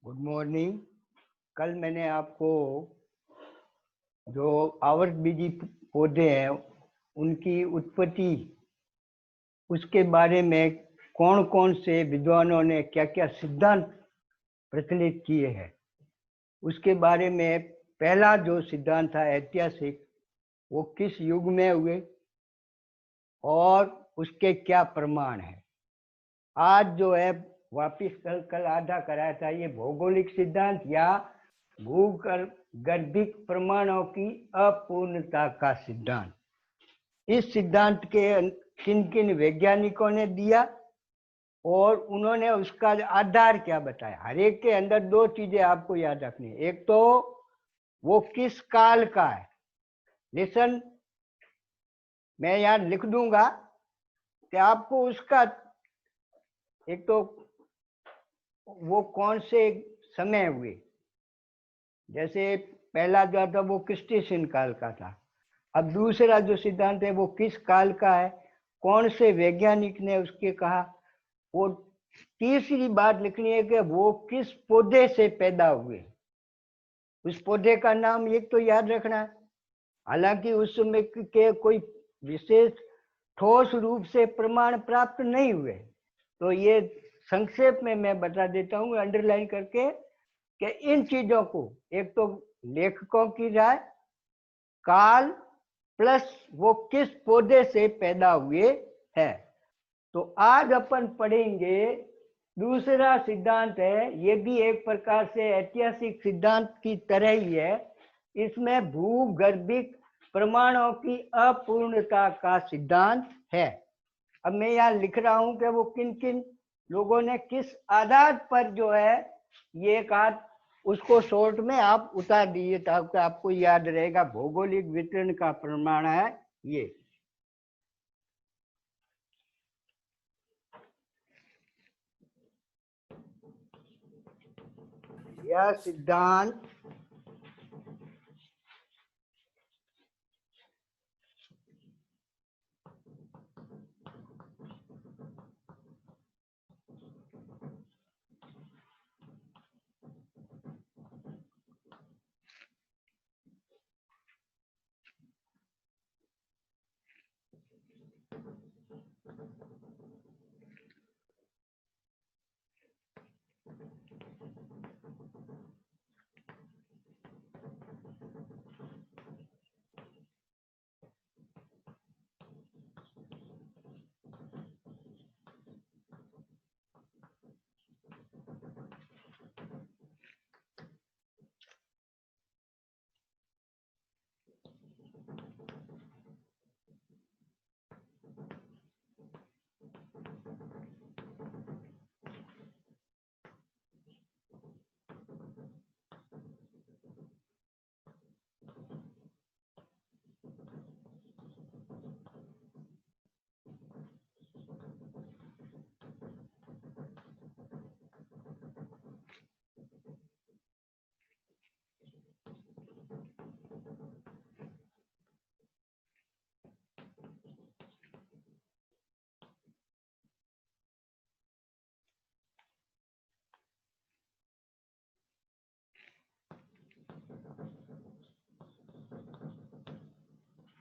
Good morning. कल मैंने आपको जो आवर्तबीजी पौधे हैं उनकी उत्पत्ति, उसके बारे में कौन कौन से विद्वानों ने क्या क्या सिद्धांत प्रचलित किए हैं, उसके बारे में पहला जो सिद्धांत था ऐतिहासिक, वो किस युग में हुए और उसके क्या प्रमाण है। आज जो है वापिस कल आधा कराया था, ये भौगोलिक सिद्धांत या भूगर्भिक प्रमाणों की अपूर्णता का सिद्धांत। इस सिद्धांत के किन किन वैज्ञानिकों ने दिया और उन्होंने उसका आधार क्या बताया। हर एक के अंदर दो चीजें आपको याद रखनी है। एक तो वो किस काल का है। लिसन, मैं यहाँ लिख दूंगा कि आपको उसका, एक तो वो कौन से समय हुए, जैसे पहला जो था वो क्रिस्टिशियन काल का था। अब दूसरा जो सिद्धांत है वो किस काल का है, कौन से वैज्ञानिक ने उसके कहा। वो तीसरी बात लिखनी है कि वो किस पौधे से पैदा हुए। उस पौधे का नाम एक तो याद रखना है। हालांकि उस समय के कोई विशेष ठोस रूप से प्रमाण प्राप्त नहीं हुए, तो ये संक्षेप में मैं बता देता हूँ अंडरलाइन करके कि इन चीजों को, एक तो लेखकों की राय, काल, प्लस वो किस पौधे से पैदा हुए है। तो आज अपन पढ़ेंगे दूसरा सिद्धांत है। ये भी एक प्रकार से ऐतिहासिक सिद्धांत की तरह ही है। इसमें भूगर्भिक प्रमाणों की अपूर्णता का सिद्धांत है। अब मैं यहाँ लिख रहा हूं कि वो किन किन लोगों ने किस आधार पर जो है ये कहा, उसको शॉर्ट में आप उतार दीजिए ताकि आपको याद रहेगा। भौगोलिक वितरण का प्रमाण है ये। यह सिद्धांत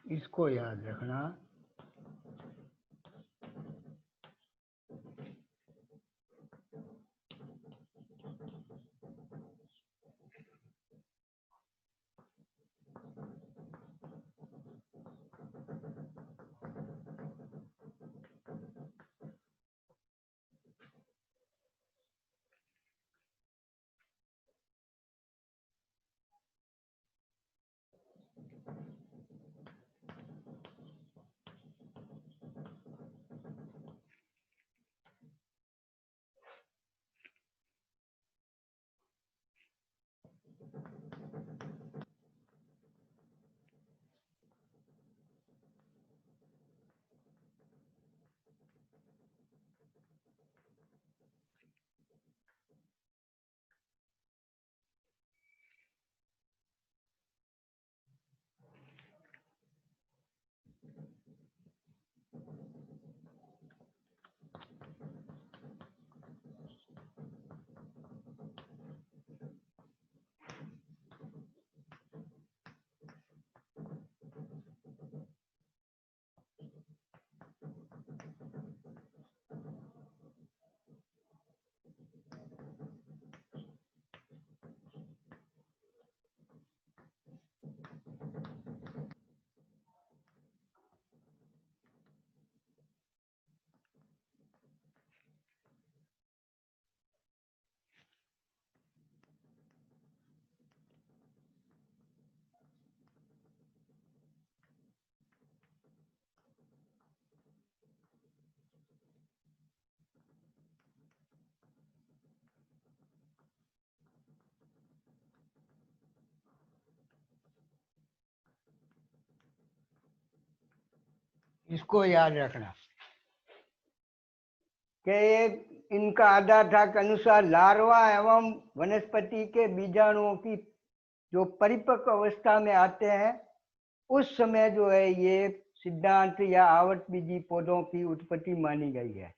इसको याद रखना। इसको याद रखना कि इनका आधार था के अनुसार लार्वा एवं वनस्पति के बीजाणुओं की जो परिपक्व अवस्था में आते हैं उस समय जो है ये सिद्धांत या आवर्त बीजी पौधों की उत्पत्ति मानी गई है।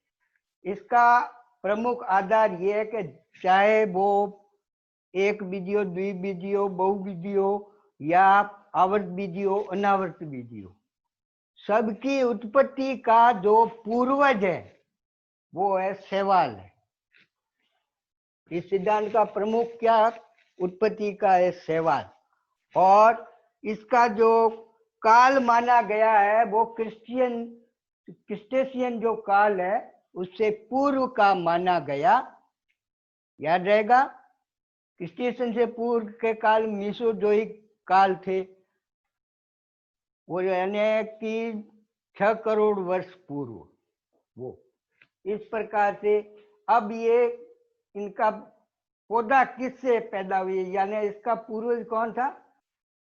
इसका प्रमुख आधार ये है कि चाहे वो एक बीजी हो, द्विबीजी हो, बहुबीजी हो या आवर्त बीजी हो, अनावर्त बीजी हो, सबकी उत्पत्ति का जो पूर्वज है वो है शैवाल है। इस सिद्धांत का प्रमुख क्या उत्पत्ति का है शैवाल, और इसका जो काल माना गया है वो क्रिस्टेशियन जो काल है उससे पूर्व का माना गया। याद रहेगा, क्रिस्टेशियन से पूर्व के काल मीसोजोइक काल थे, वो यानी कि 6 करोड़ वर्ष पूर्व। वो इस प्रकार से अब ये इनका पौधा किससे पैदा हुई, यानी इसका पूर्वज कौन था?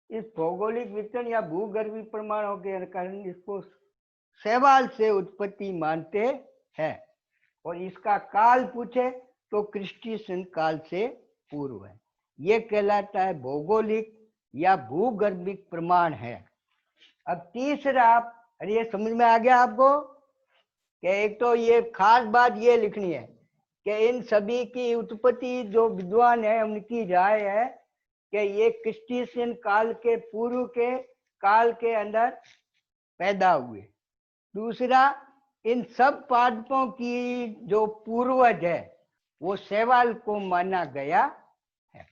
इस भौगोलिक वितरण या भूगर्भीय प्रमाणों के कारण इसको शैवाल से उत्पत्ति मानते हैं, और इसका काल पूछे तो क्रिस्टेशियन काल से पूर्व है। ये कहलाता है भौगोलिक या भूगर्भिक प्रमाण है। अब तीसरा, अरे ये समझ में आ गया आपको कि एक तो ये खास बात ये लिखनी है कि इन सभी की उत्पत्ति जो विद्वान है उनकी राय है कि ये क्रिस्टेशियन काल के पूर्व के काल के अंदर पैदा हुए। दूसरा, इन सब पादपों की जो पूर्वज है वो शैवाल को माना गया है।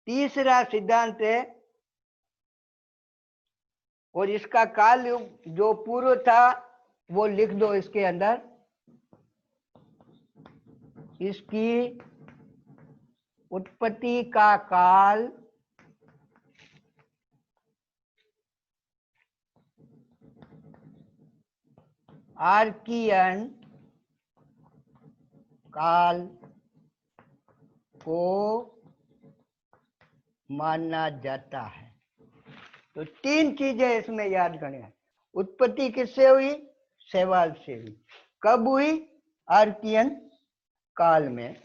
तीसरा सिद्धांत है, और इसका काल जो पूर्व था वो लिख दो इसके अंदर, इसकी उत्पत्ति का काल आर्कियन काल को माना जाता है। तो 3 चीजें इसमें याद करनी है। उत्पत्ति किससे हुई? शैवाल से हुई। कब हुई? आर्कियन काल में।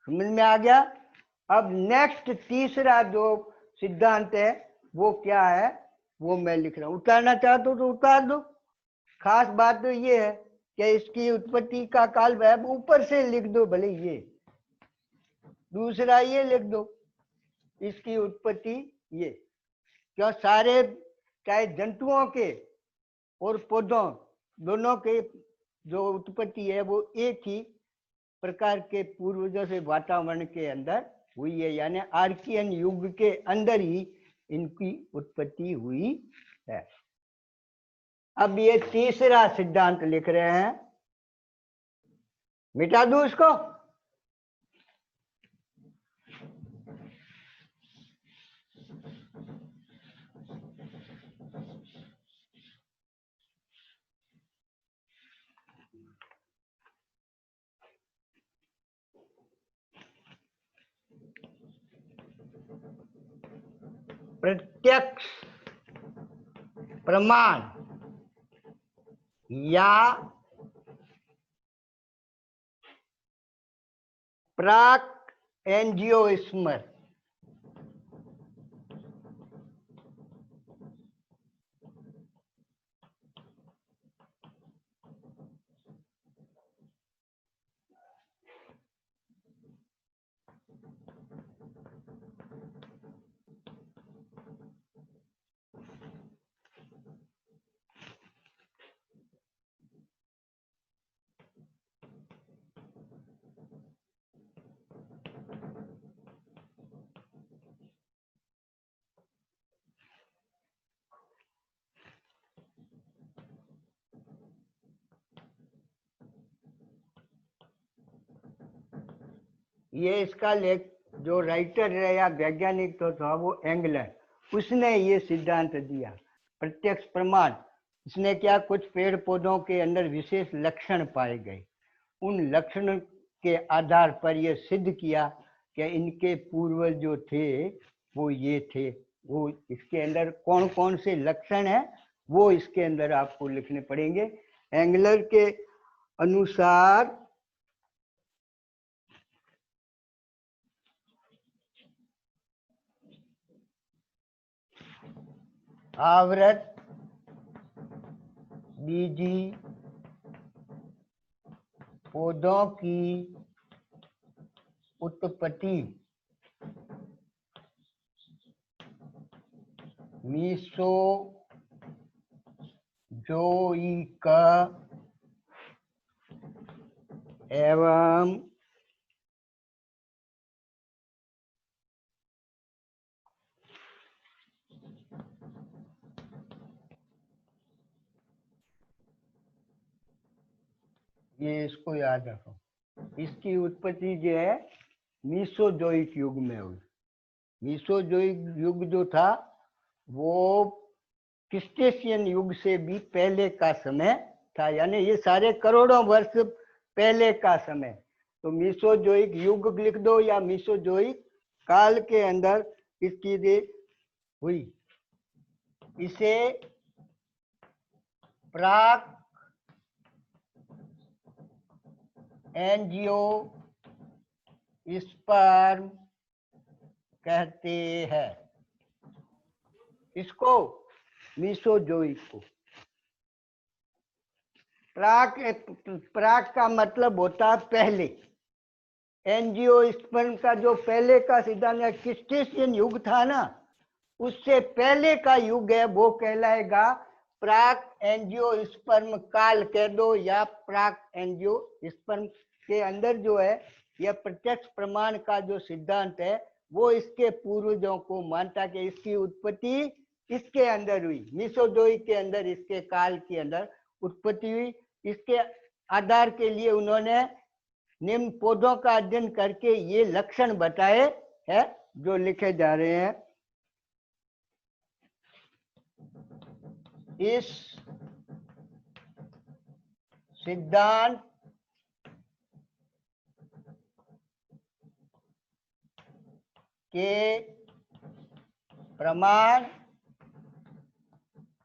समझ में आ गया? अब नेक्स्ट तीसरा जो सिद्धांत है वो क्या है वो मैं लिख रहा हूं। उतारना चाहते हो तो उतार दो। खास बात तो ये है कि इसकी उत्पत्ति का काल ऊपर से लिख दो, भले ये दूसरा ये लिख दो, इसकी उत्पत्ति ये, क्यों सारे चाहे जंतुओं के और पौधों दोनों के जो उत्पत्ति है वो एक ही प्रकार के पूर्वजों से वातावरण के अंदर हुई है, यानी आर्कियन युग के अंदर ही इनकी उत्पत्ति हुई है। अब ये तीसरा सिद्धांत लिख रहे हैं, मिटा दूं इसको? प्रत्यक्ष प्रमाण या प्राक एंजियोस्पर्म ये इसका लेख जो राइटर है या वैज्ञानिक तो था वो एंगलर, उसने ये सिद्धांत दिया प्रत्यक्ष प्रमाण। इसने क्या, कुछ पेड़ पौधों के अंदर विशेष लक्षण पाए गए, उन लक्षण के आधार पर यह सिद्ध किया कि इनके पूर्वज जो थे वो ये थे, वो इसके अंदर कौन कौन से लक्षण है वो इसके अंदर आपको लिखने पड़ेंगे। एंगलर के अनुसार आवृत बीजी पौधों की उत्पत्ति मीसोजोइक एवं ये इसको याद रखो, इसकी उत्पत्ति जो है मीसोजोइक युग में हुई। मीसोजोइक युग जो था वो क्रिस्टेशियन युग से भी पहले का समय था, यानी ये सारे करोड़ों वर्ष पहले का समय। तो मीसोजोइक युग लिख दो या मीसोजोइक काल के अंदर इसकी हुई। इसे प्राक एंजियोस्पर्म कहते हैं, इसको मीसोजोइक को। प्राक का मतलब होता है पहले। एंजियोस्पर्म का जो पहले का सिद्धांत क्रिस्टेशियन युग था ना, उससे पहले का युग है वो कहलाएगा प्राक एंजियोस्पर्म काल कह दो या प्राक एंजियोस्पर्म। के अंदर जो है यह प्रत्यक्ष प्रमाण का जो सिद्धांत है वो इसके पूर्वजों को मानता कि इसकी उत्पत्ति इसके अंदर हुई, मीसोजोइक के अंदर इसके काल के अंदर उत्पत्ति हुई। इसके आधार के लिए उन्होंने निम्न पौधों का अध्ययन करके ये लक्षण बताए हैं जो लिखे जा रहे हैं। इस सिद्धांत के प्रमाण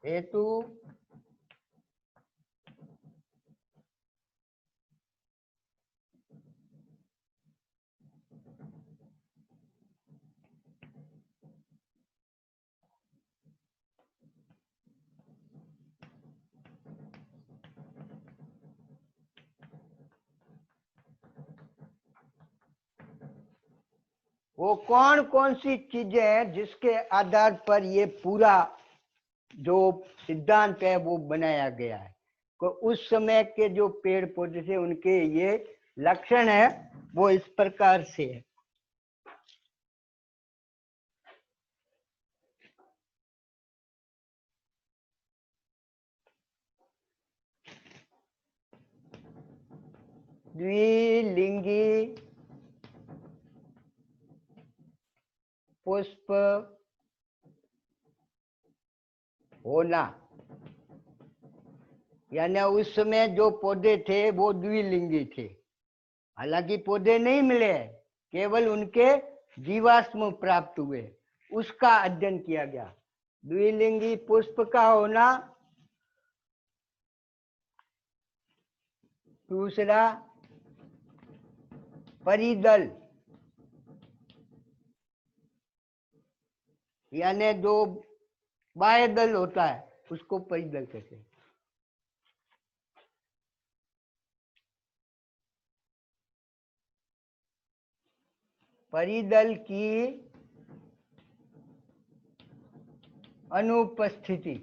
हेतु वो कौन कौन सी चीजें हैं जिसके आधार पर ये पूरा जो सिद्धांत है वो बनाया गया है। तो उस समय के जो पेड़ पौधे थे उनके ये लक्षण है वो इस प्रकार से है। द्विलिंगी पुष्प होना, यानी उस समय जो पौधे थे वो द्विलिंगी थे। हालांकि पौधे नहीं मिले, केवल उनके जीवाश्म प्राप्त हुए, उसका अध्ययन किया गया। द्विलिंगी पुष्प का होना, दूसरा परिदल, यानी जो बाह्यदल होता है उसको परिदल कहते हैं। परिदल की अनुपस्थिति,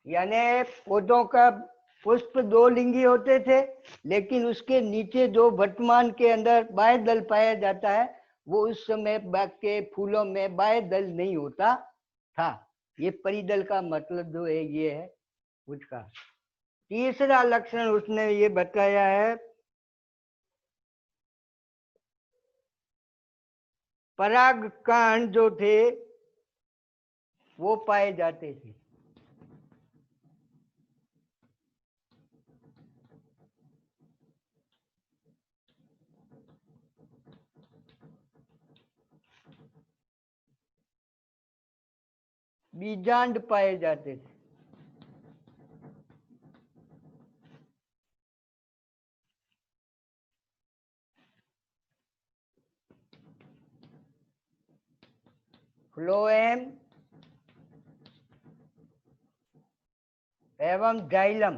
यानी पौधों का पुष्प दो लिंगी होते थे लेकिन उसके नीचे जो वर्तमान के अंदर बाह्यदल पाया जाता है वो उस समय के फूलों में बाह्यदल नहीं होता था। ये परिदल का मतलब जो है ये है उसका। तीसरा लक्षण उसने ये बताया है परागकण जो थे वो पाए जाते थे। बीजांड पाए जाते थे। फ्लोएम एवं जाइलम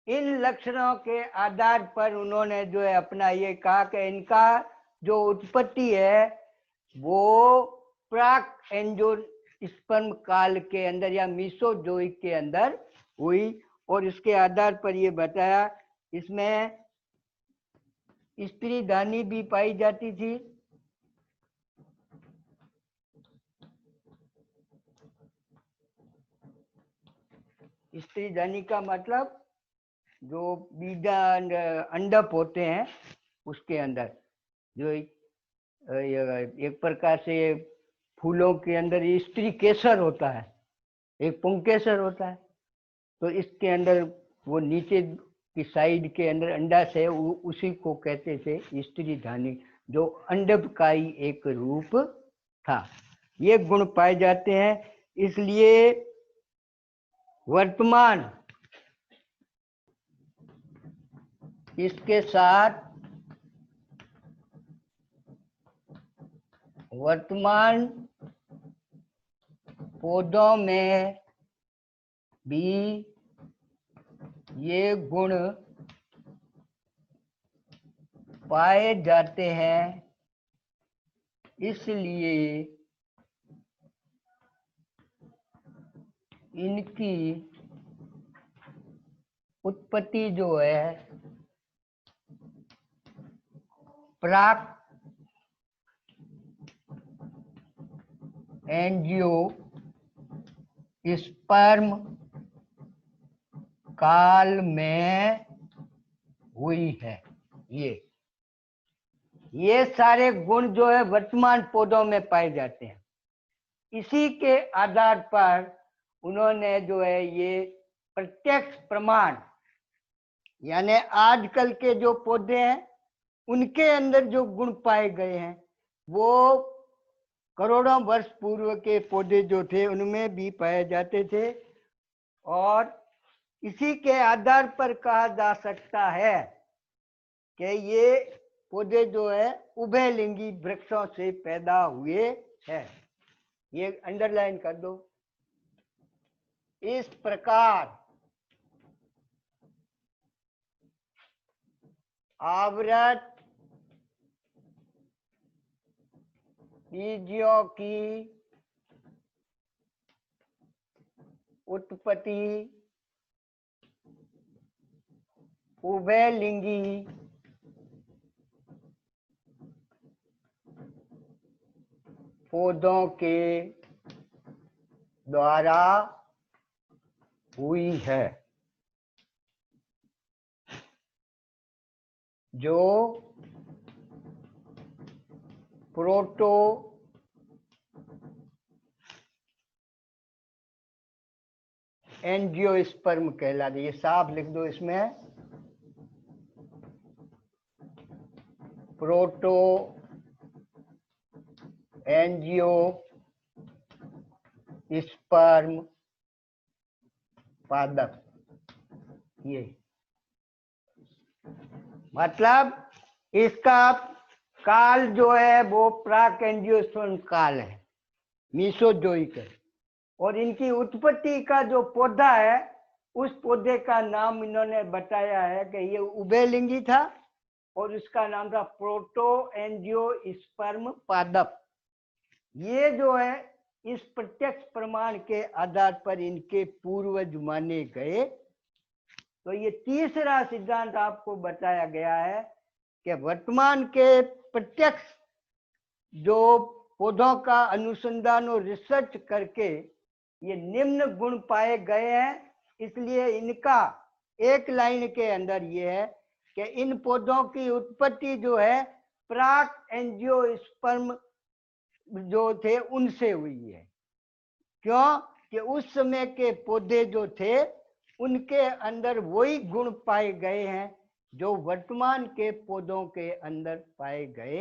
इन लक्षणों के आधार पर उन्होंने जो है अपना ये कहा कि इनका जो उत्पत्ति है वो प्राक एंजियोस्पर्म काल के अंदर या मीसोजोइक के अंदर हुई, और इसके आधार पर ये बताया इसमें स्त्री धानी भी पाई जाती थी। स्त्री धानी का मतलब जो बीजा अंडप होते हैं उसके अंदर जो एक प्रकार से फूलों के अंदर स्त्री केसर होता है, एक पुंकेसर होता है, तो इसके अंदर वो नीचे की साइड के अंदर अंडाशय है, उसी को कहते थे स्त्री धानी, जो अंडप का ही एक रूप था। ये गुण पाए जाते हैं। इसलिए वर्तमान इसके साथ वर्तमान पौधों में भी ये गुण पाए जाते हैं, इसलिए इनकी उत्पत्ति जो है प्राक एंजियोस्पर्म काल में हुई है। ये सारे गुण जो है वर्तमान पौधों में पाए जाते हैं। इसी के आधार पर उन्होंने जो है ये प्रत्यक्ष प्रमाण, यानी आजकल के जो पौधे हैं उनके अंदर जो गुण पाए गए हैं वो करोड़ों वर्ष पूर्व के पौधे जो थे उनमें भी पाए जाते थे, और इसी के आधार पर कहा जा सकता है कि ये पौधे जो है उभयलिंगी वृक्षों से पैदा हुए हैं। ये अंडरलाइन कर दो। इस प्रकार आवृत बीजों की उत्पत्ति उभयलिंगी पौधों के द्वारा हुई है, जो प्रोटो एंजियोस्पर्म कहलाते। ये साफ लिख दो इसमें, प्रोटो एंजियोस्पर्म पादप। ये मतलब इसका काल जो है वो प्राक एंजियोस्पर्म काल है, मीसोजोइक है, और इनकी उत्पत्ति का जो पौधा है उस पौधे का नाम इन्होंने बताया है कि ये उभयलिंगी था और उसका नाम था प्रोटो एंजियोस्पर्म पादप। ये जो है इस प्रत्यक्ष प्रमाण के आधार पर इनके पूर्वज माने गए। तो ये तीसरा सिद्धांत आपको बताया गया है कि वर्तमान के प्रत्यक्ष जो पौधों का अनुसंधान और रिसर्च करके ये निम्न गुण पाए गए हैं, इसलिए इनका एक लाइन के अंदर ये है कि इन पौधों की उत्पत्ति जो है प्राक एंजियोस्पर्म जो थे उनसे हुई है। क्यों कि उस समय के पौधे जो थे उनके अंदर वही गुण पाए गए हैं जो वर्तमान के पौधों के अंदर पाए गए।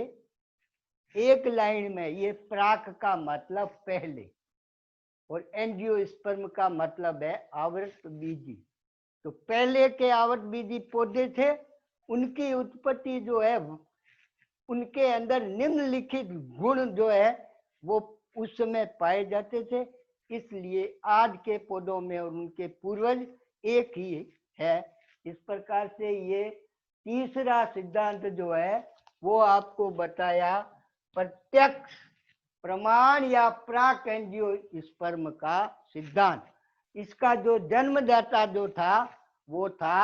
एक लाइन में ये प्राक का मतलब पहले और एंजियोस्पर्म का मतलब है आवर्त बीजी। तो पहले के आवर्त बीजी पौधे थे, उनकी उत्पत्ति जो है उनके अंदर निम्नलिखित गुण जो है वो उस समय पाए जाते थे, इसलिए आज के पौधों में और उनके पूर्वज एक ही है। इस प्रकार से ये तीसरा सिद्धांत जो है वो आपको बताया प्रत्यक्ष प्रमाण या प्राक एंजियोस्पर्म का सिद्धांत। इसका जो जन्मदाता जो था वो था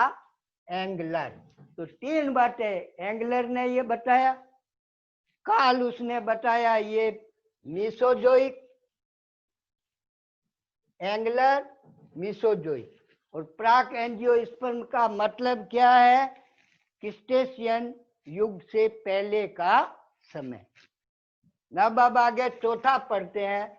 एंगलर। तो तीन बातें एंगलर ने ये बताया, काल उसने बताया ये मीसोजोइक, एंगलर मीसोजोइक, और प्राक एंजियोस्पर्म का मतलब क्या है? क्रिस्टेशियन युग से पहले का समय। अब आगे चौथा पढ़ते हैं।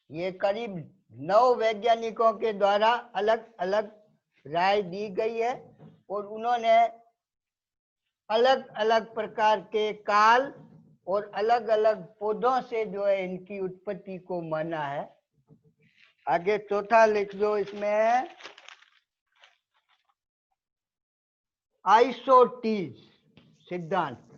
ये करीब 9 वैज्ञानिकों के द्वारा अलग अलग राय दी गई है और उन्होंने अलग अलग प्रकार के काल और अलग अलग पौधों से जो है इनकी उत्पत्ति को माना है। आगे चौथा लिख दो, इसमें है आइसोटीज सिद्धांत।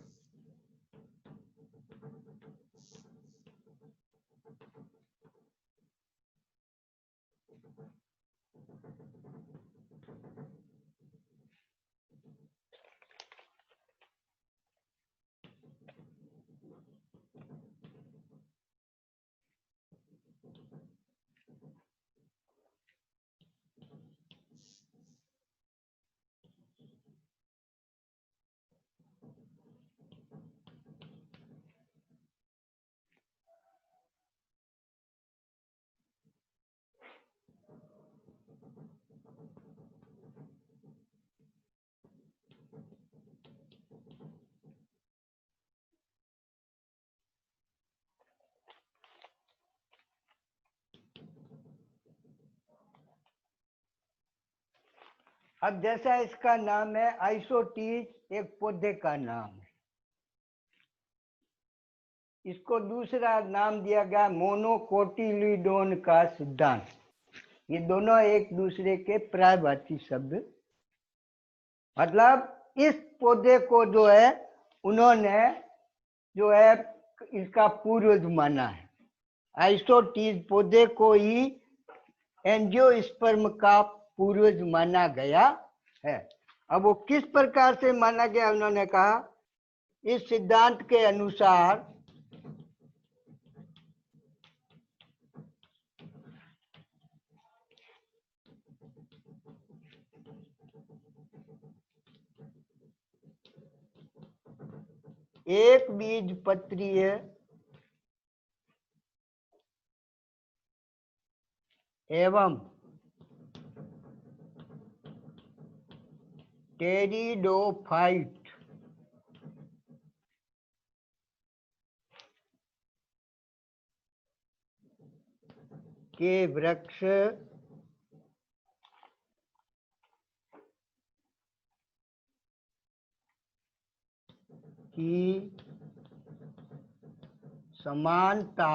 अब जैसा इसका नाम है आइसोटीज, एक पौधे का नाम है। इसको दूसरा नाम दिया गया मोनोकोटिलीडोन का सिद्धांत। ये दोनों एक दूसरे के पर्यायवाची शब्द, मतलब इस पौधे को जो है उन्होंने जो है इसका पूर्वज माना है। आइसोटीज पौधे को ही एंजियोस्पर्म का पूर्वज माना गया है। अब वो किस प्रकार से माना गया, उन्होंने कहा इस सिद्धांत के अनुसार एक बीजपत्रीय एवं टेरिडोफाइट के वृक्ष की समानता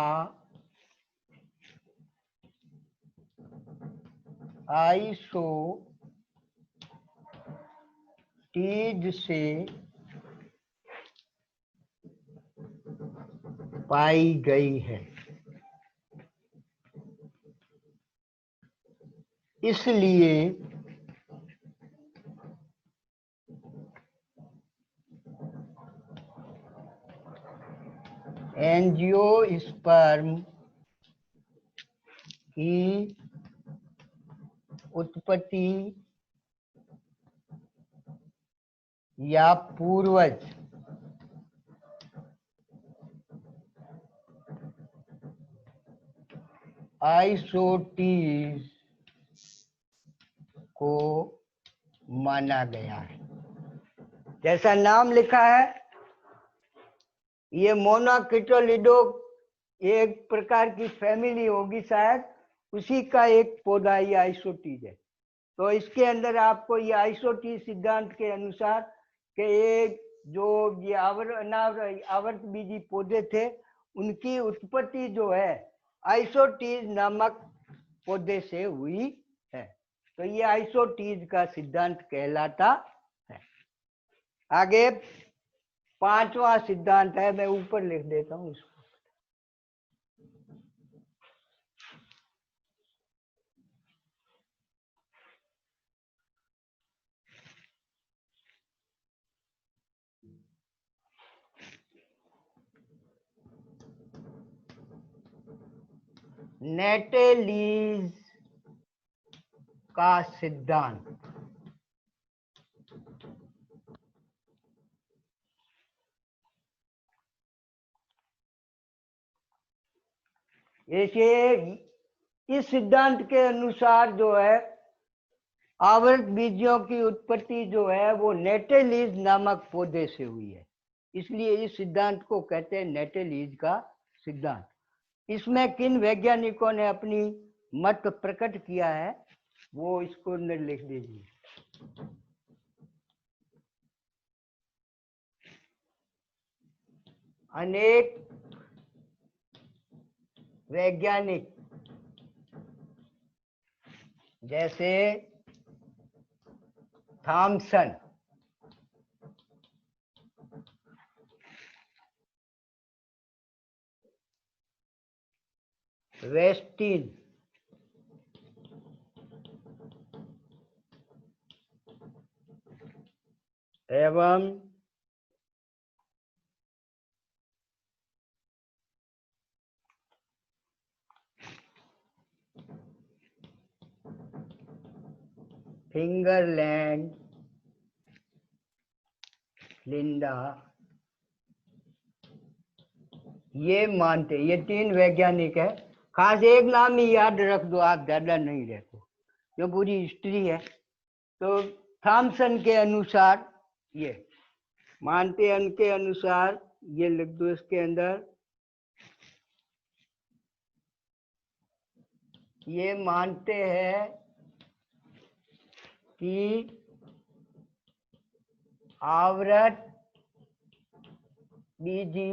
आइसोटीज से पाई गई है। इसलिए एंजियोस्पर्म की उत्पत्ति या पूर्वज आइसोटीज को माना गया है। जैसा नाम लिखा है ये मोनोकोटिलिडो एक प्रकार की फैमिली होगी शायद, उसी का एक पौधा ये आइसोटीज है। तो इसके अंदर आपको ये आइसोटीज सिद्धांत के अनुसार कि ये जो ये आवर्त बीजी पौधे थे उनकी उत्पत्ति जो है आइसोटीज नामक पौधे से हुई है। तो ये आइसोटीज का सिद्धांत कहलाता है। आगे पांचवा सिद्धांत है, मैं ऊपर लिख देता हूँ इसको। नेटेलीज का सिद्धांत। ऐसे इस सिद्धांत के अनुसार जो है आवर्त बीजों की उत्पत्ति जो है वो नेटेलीज नामक पौधे से हुई है, इसलिए इस सिद्धांत को कहते हैं नेटेलीज का सिद्धांत। इसमें किन वैज्ञानिकों ने अपनी मत प्रकट किया है वो इसको अंदर लिख दीजिए। अनेक वैज्ञानिक जैसे थॉमसन, वेस्टिन, एवं फिंगरलैंड लिंडा ये मानते, ये तीन वैज्ञानिक है। खास एक नाम ही याद रख दो आप, ज्यादा नहीं रखो, जो पूरी हिस्ट्री है। तो थॉमसन के अनुसार ये मानते हैं, उनके अनुसार ये लिख दो इसके अंदर, ये मानते हैं कि आवर्त बीजी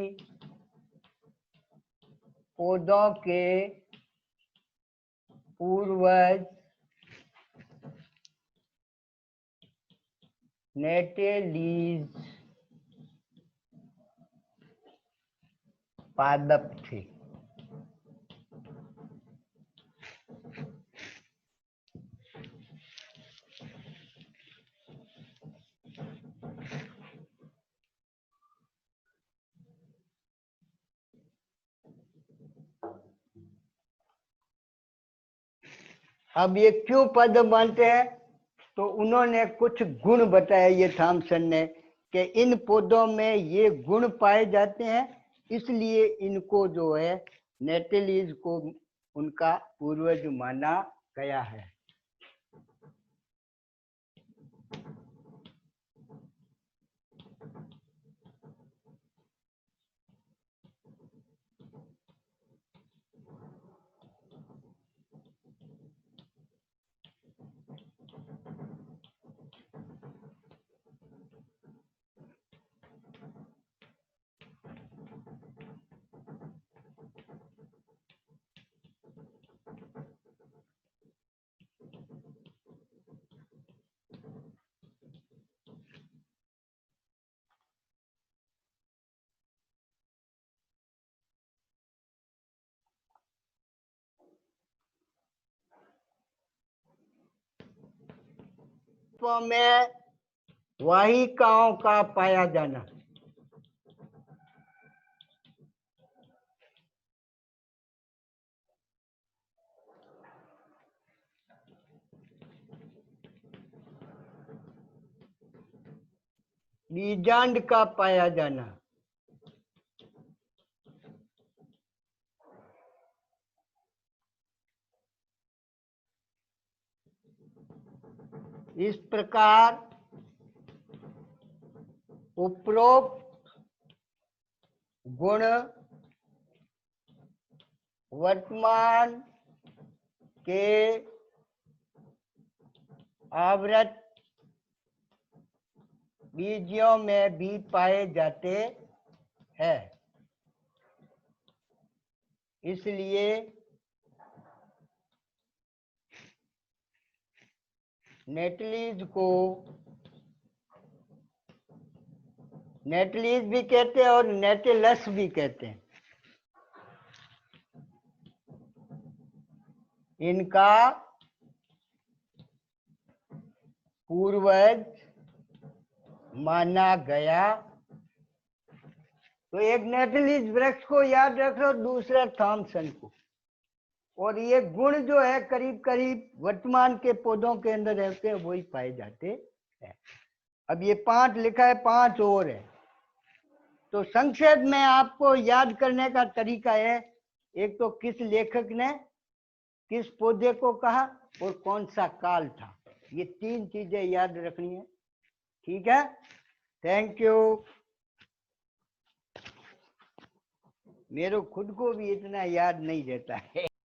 पौधों के पूर्वज नेटेलीज पादप थे। अब ये क्यों पद मानते हैं, तो उन्होंने कुछ गुण बताए ये थॉमसन ने कि इन पौधों में ये गुण पाए जाते हैं, इसलिए इनको जो है नेटेलीज को उनका पूर्वज माना गया है। में वाहिकाओं का पाया जाना। बीजांड का पाया जाना। इस प्रकार उपरोक्त गुण वर्तमान के आवर्त बीजों में भी पाए जाते हैं। इसलिए नेटलीज को नेटलीज भी कहते हैं और नेटेलस भी कहते हैं। इनका पूर्वज माना गया। तो एक नेटलीज वृक्ष को याद रख लो, दूसरा थॉमसन को। और ये गुण जो है करीब करीब वर्तमान के पौधों के अंदर रहते हैं, वही पाए जाते हैं। अब ये 5 लिखा है, 5 और है। तो संक्षेप में आपको याद करने का तरीका है, एक तो किस लेखक ने किस पौधे को कहा और कौन सा काल था, ये 3 चीजें याद रखनी है। ठीक है, थैंक यू। मेरे खुद को भी इतना याद नहीं रहता है।